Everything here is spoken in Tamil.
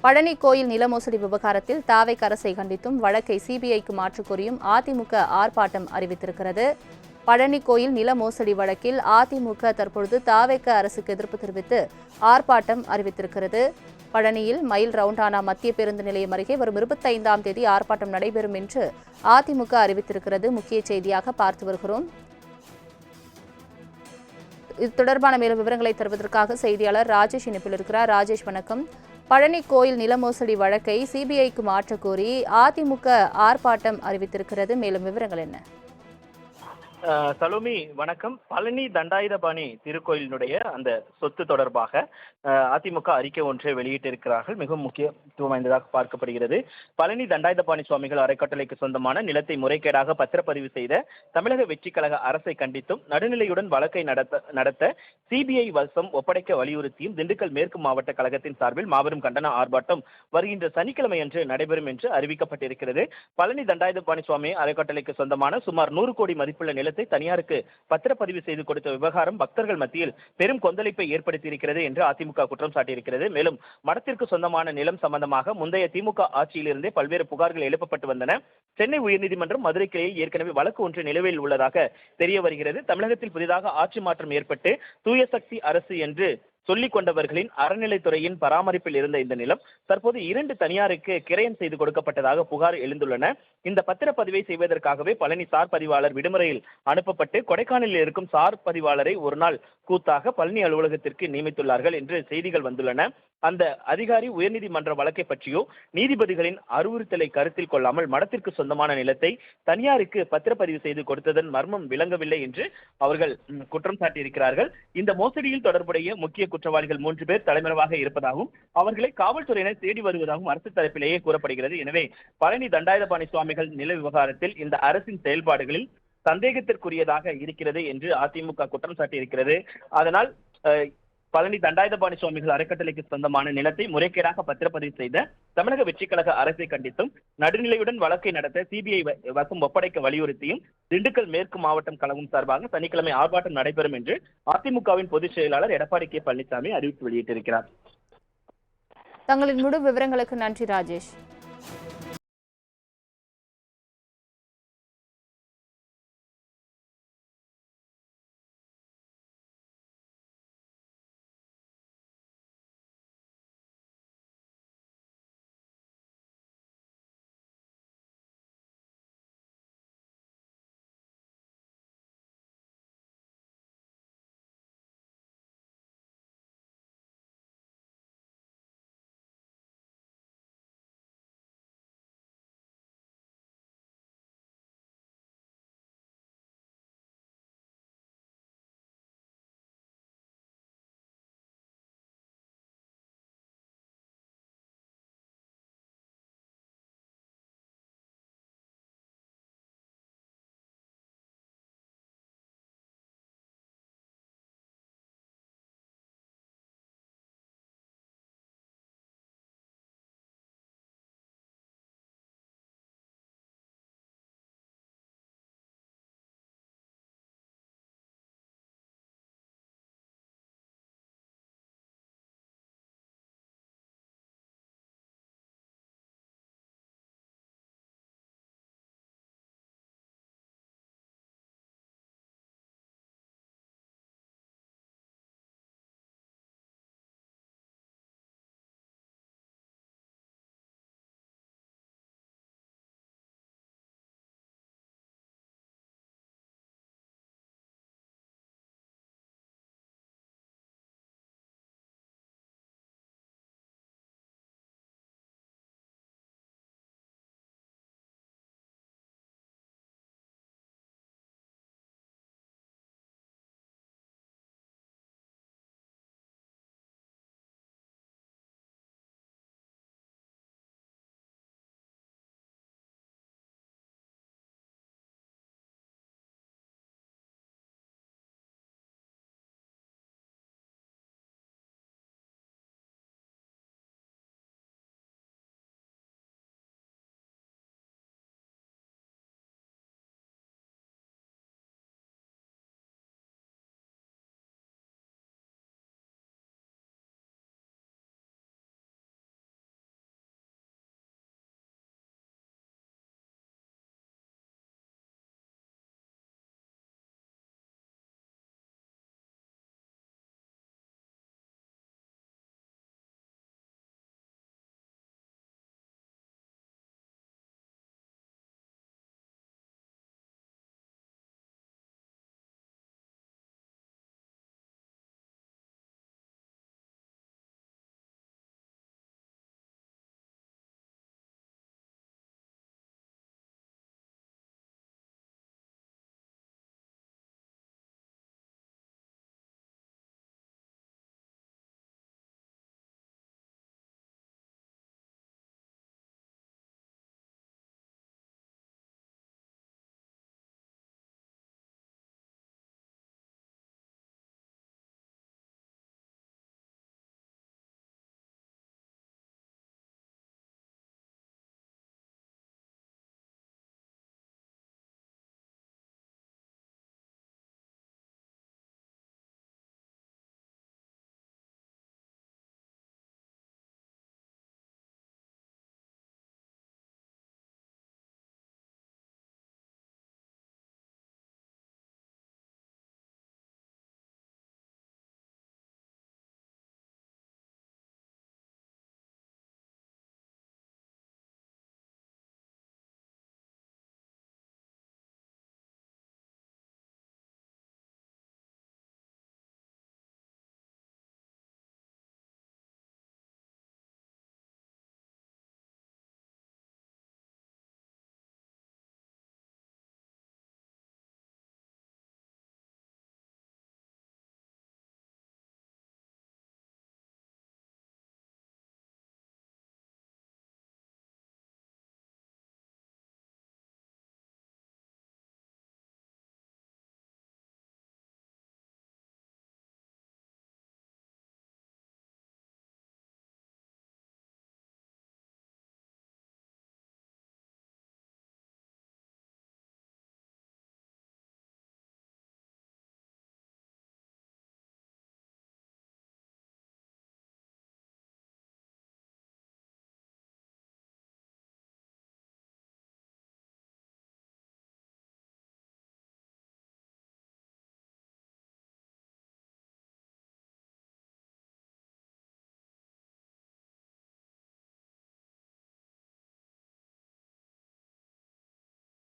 பழனி கோயில் நில மோசடி விவகாரத்தில் தாவேக அரசை கண்டித்தும் வழக்கை சிபிஐக்கு மாற்றக் கோரியும் அதிமுக ஆர்ப்பாட்டம் அறிவித்திருக்கிறது. பழனி கோயில் நில மோசடி வழக்கில் அதிமுக தற்பொழுது தாவேக அரசுக்கு எதிர்ப்பு தெரிவித்து ஆர்ப்பாட்டம் அறிவித்திருக்கிறது. பழனியில் மயில் ரவுண்டானா மத்திய பேருந்து நிலையம் அருகே வரும் 25ஆம் தேதி ஆர்ப்பாட்டம் நடைபெறும் என்று அதிமுக அறிவித்திருக்கிறது. முக்கிய செய்தியாக பார்த்து வருகிறோம். இது தொடர்பான மேலும் விவரங்களை தருவதற்காக செய்தியாளர் ராஜேஷ் இணைப்பில் இருக்கிறார். ராஜேஷ், வணக்கம். பழனி கோயில் நில மோசடி வழக்கை சிபிஐக்கு மாற்றக் கோரி அதிமுக ஆர்ப்பாட்டம் அறிவித்திருக்கிறது. மேலும் விவரங்கள் என்ன? சலோமி, வணக்கம். பழனி தண்டாயுதபாணி திருக்கோயிலினுடைய அந்த சொத்து தொடர்பாக அதிமுக அறிக்கை ஒன்றை வெளியிட்டிருக்கிறார்கள். மிகவும் முக்கியத்துவம் வாய்ந்ததாக பார்க்கப்படுகிறது. பழனி தண்டாயுதபாணி சுவாமிகள் அறக்கட்டளைக்கு சொந்தமான நிலத்தை முறைகேடாக பத்திரப்பதிவு செய்த தமிழக வெற்றிக் கழக அரசை கண்டித்தும் நடுநிலையுடன் வழக்கை நடத்த சிபிஐ வசம் ஒப்படைக்க வலியுறுத்தியும் திண்டுக்கல் மேற்கு மாவட்ட கழகத்தின் சார்பில் மாபெரும் கண்டன ஆர்ப்பாட்டம் வருகின்ற சனிக்கிழமை அன்று நடைபெறும் என்று அறிவிக்கப்பட்டிருக்கிறது. பழனி தண்டாயுதபாணி சுவாமி அறக்கட்டளைக்கு சொந்தமான சுமார் 100 கோடி மதிப்புள்ள நிலத்தை தனியாருக்கு பத்திரப்பதிவு செய்து கொடுத்த விவகாரம் பக்தர்கள் மத்தியில் பெரும் கொந்தளிப்பை ஏற்படுத்தியிருக்கிறது என்று அதிமுக குற்றம் சாட்டியிருக்கிறது. மேலும் மடத்திற்கு சொந்தமான நிலம் சம்பந்தமாக முந்தைய திமுக ஆட்சியிலிருந்தே பல்வேறு புகார்கள் எழுப்பப்பட்டு வந்தன. சென்னை உயர்நீதிமன்றம் மதுரை கிளையில் ஏற்கனவே வழக்கு ஒன்று நிலுவையில் உள்ளதாக தெரிய வருகிறது. தமிழகத்தில் புதிதாக ஆட்சி மாற்றம் ஏற்பட்டு தூய சக்தி அரசு என்று சொல்லிக் கொண்டவர்களின் அறநிலைத்துறையின் பராமரிப்பில் இருந்த இந்த நிலம் தற்போது 2 தனியாருக்கு கிரயம் செய்து கொடுக்கப்பட்டதாக புகார் எழுந்துள்ளன. இந்த பத்திரப்பதிவை செய்வதற்காகவே பழனி சார் பதிவாளர் விடுமுறையில் அனுப்பப்பட்டு கொடைக்கானலில் இருக்கும் சார் பதிவாளரை ஒரு நாள் கூத்தாக பழனி அலுவலகத்திற்கு நியமித்துள்ளார்கள் என்று செய்திகள் வந்துள்ளன. அந்த அதிகாரி உயர்நீதிமன்ற வழக்கை பற்றியோ நீதிபதிகளின் அறிவுறுத்தலை கருத்தில் கொள்ளாமல் மடத்திற்கு சொந்தமான நிலத்தை தனியாருக்கு பத்திரப்பதிவு செய்து கொடுத்ததன் மர்மம் விளங்கவில்லை என்று அவர்கள் குற்றம் சாட்டியிருக்கிறார்கள். இந்த மோசடியில் தொடர்புடைய முக்கிய குற்றவாளிகள் 3 பேர் தலைமறைவாக இருப்பதாகவும் அவர்களை காவல்துறையினர் தேடி வருவதாகவும் அரசு தரப்பிலேயே கூறப்படுகிறது. எனவே பழனி தண்டாயுதபாணி சுவாமிகள் நில விவகாரத்தில் இந்த அரசின் செயல்பாடுகளில் சந்தேகத்திற்குரியதாக இருக்கிறது என்று அதிமுக குற்றம் சாட்டியிருக்கிறது. அதனால் பழனி தண்டாயுதபாணி சுவாமிகள் அறக்கட்டளைக்கு சொந்தமான நிலத்தை முறைகேடாக பத்திரப்பதிவு செய்த தமிழக வெற்றிக் கழக அரசை கண்டித்தும் நடுநிலையுடன் வழக்கை நடத்த சிபிஐ வசம் ஒப்படைக்க வலியுறுத்தியும் திண்டுக்கல் மேற்கு மாவட்டம் கழகம் சார்பாக சனிக்கிழமை ஆர்ப்பாட்டம் நடைபெறும் என்று அதிமுகவின் பொதுச் செயலாளர் எடப்பாடி கே பழனிசாமி அறிவிப்பு வெளியிட்டிருக்கிறார். தங்களின் முழு விவரங்களுக்கு நன்றி ராஜேஷ்.